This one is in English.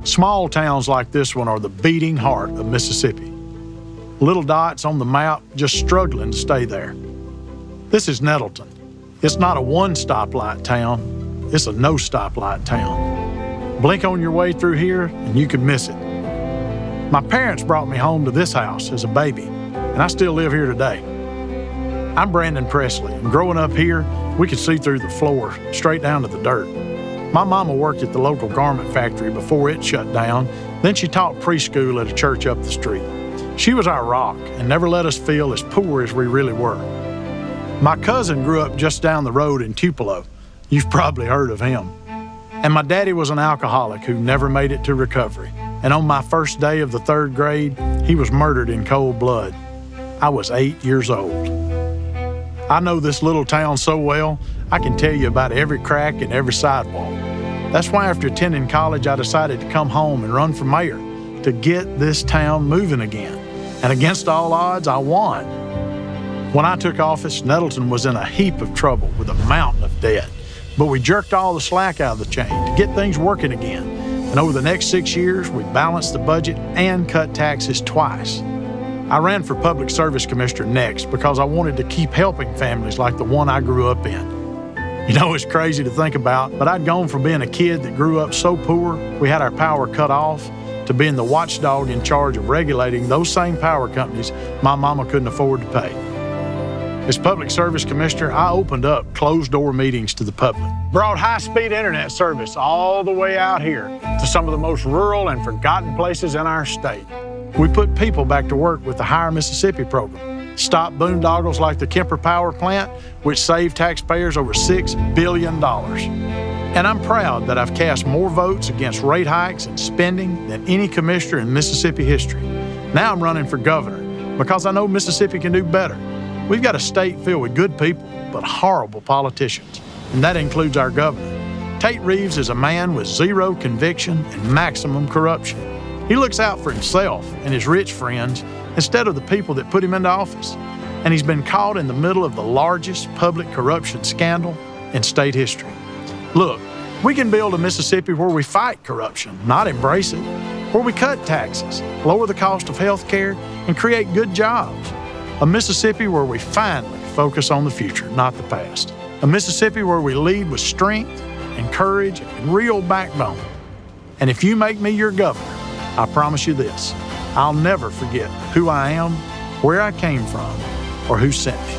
Small towns like this one are the beating heart of Mississippi. Little dots on the map just struggling to stay there. This is Nettleton. It's not a one-stoplight town, it's a no-stoplight town. Blink on your way through here and you could miss it. My parents brought me home to this house as a baby, and I still live here today. I'm Brandon Presley, and growing up here, we could see through the floor, straight down to the dirt. My mama worked at the local garment factory before it shut down, then she taught preschool at a church up the street. She was our rock and never let us feel as poor as we really were. My cousin grew up just down the road in Tupelo. You've probably heard of him. And my daddy was an alcoholic who never made it to recovery. And on my first day of the 3rd grade, he was murdered in cold blood. I was 8 years old. I know this little town so well, I can tell you about every crack and every sidewalk. That's why after attending college, I decided to come home and run for mayor to get this town moving again. And against all odds, I won. When I took office, Nettleton was in a heap of trouble with a mountain of debt. But we jerked all the slack out of the chain to get things working again. And over the next 6 years, we balanced the budget and cut taxes twice. I ran for Public Service Commissioner next because I wanted to keep helping families like the one I grew up in. You know, it's crazy to think about, but I'd gone from being a kid that grew up so poor we had our power cut off to being the watchdog in charge of regulating those same power companies my mama couldn't afford to pay. As Public Service Commissioner, I opened up closed-door meetings to the public, brought high-speed internet service all the way out here to some of the most rural and forgotten places in our state. We put people back to work with the Hire Mississippi program, stopped boondoggles like the Kemper Power Plant, which saved taxpayers over $6 billion. And I'm proud that I've cast more votes against rate hikes and spending than any commissioner in Mississippi history. Now I'm running for governor because I know Mississippi can do better. We've got a state filled with good people, but horrible politicians, and that includes our governor. Tate Reeves is a man with zero conviction and maximum corruption. He looks out for himself and his rich friends instead of the people that put him into office. And he's been caught in the middle of the largest public corruption scandal in state history. Look, we can build a Mississippi where we fight corruption, not embrace it, where we cut taxes, lower the cost of health care, and create good jobs. A Mississippi where we finally focus on the future, not the past. A Mississippi where we lead with strength and courage and real backbone. And if you make me your governor, I promise you this, I'll never forget who I am, where I came from, or who sent me.